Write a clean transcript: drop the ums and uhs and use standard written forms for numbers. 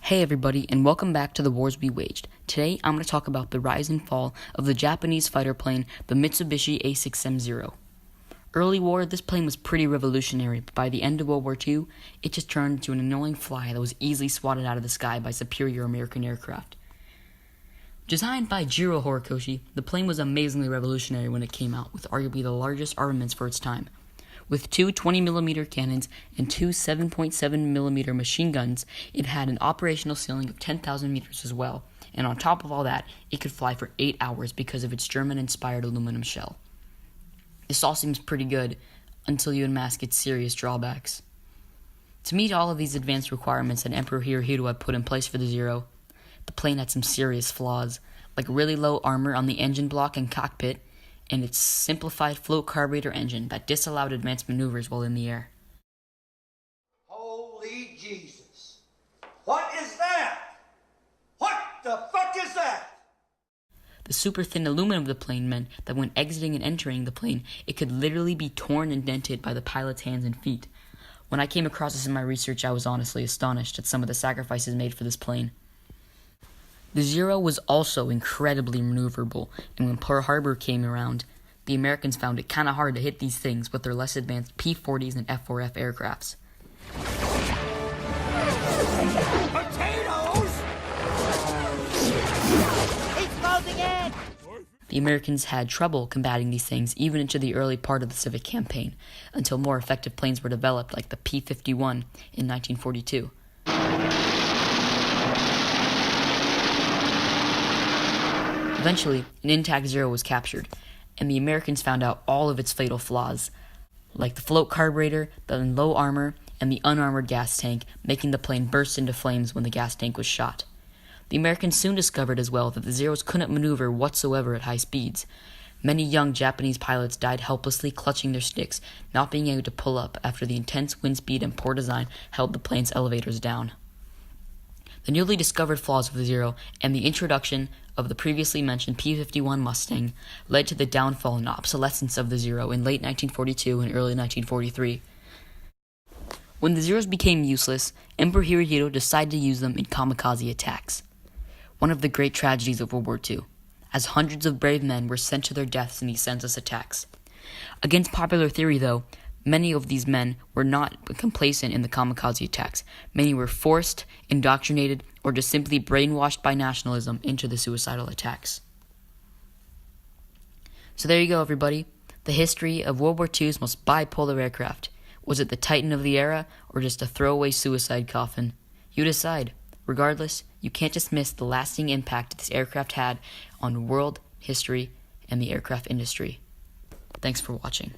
Hey everybody, and welcome back to The Wars We Waged. Today, I'm going to talk about the rise and fall of the Japanese fighter plane, the Mitsubishi A6M0. Early war, this plane was pretty revolutionary, but by the end of World War II, it just turned into an annoying fly that was easily swatted out of the sky by superior American aircraft. Designed by Jiro Horikoshi, the plane was amazingly revolutionary when it came out, with arguably the largest armaments for its time. With two 20mm cannons and two 7.7mm machine guns, it had an operational ceiling of 10,000 meters as well, and on top of all that, it could fly for 8 hours because of its German-inspired aluminum shell. This all seems pretty good, until you unmask its serious drawbacks. To meet all of these advanced requirements that Emperor Hirohito had put in place for the Zero, the plane had some serious flaws, like really low armor on the engine block and cockpit, and its simplified float carburetor engine that disallowed advanced maneuvers while in the air. Holy Jesus! What is that? What the fuck is that? The super thin aluminum of the plane meant that when exiting and entering the plane, it could literally be torn and dented by the pilot's hands and feet. When I came across this in my research, I was honestly astonished at some of the sacrifices made for this plane. The Zero was also incredibly maneuverable, and when Pearl Harbor came around, the Americans found it kinda hard to hit these things with their less advanced P-40s and F-4F aircrafts. Potatoes! He's closing in! The Americans had trouble combating these things even into the early part of the Pacific campaign, until more effective planes were developed like the P-51 in 1942. Eventually, an intact Zero was captured, and the Americans found out all of its fatal flaws, like the float carburetor, the low armor, and the unarmored gas tank, making the plane burst into flames when the gas tank was shot. The Americans soon discovered as well that the Zeros couldn't maneuver whatsoever at high speeds. Many young Japanese pilots died helplessly clutching their sticks, not being able to pull up after the intense wind speed and poor design held the plane's elevators down. The newly discovered flaws of the Zero and the introduction of the previously mentioned P-51 Mustang led to the downfall and obsolescence of the Zero in late 1942 and early 1943. When the Zeros became useless, Emperor Hirohito decided to use them in kamikaze attacks. One of the great tragedies of World War II, as hundreds of brave men were sent to their deaths in these senseless attacks. Against popular theory, though, many of these men were not complacent in the kamikaze attacks. Many were forced, indoctrinated, or just simply brainwashed by nationalism into the suicidal attacks. So there you go, everybody. The history of World War II's most bipolar aircraft. Was it the Titan of the era, or just a throwaway suicide coffin? You decide. Regardless, you can't dismiss the lasting impact this aircraft had on world history and the aircraft industry. Thanks for watching.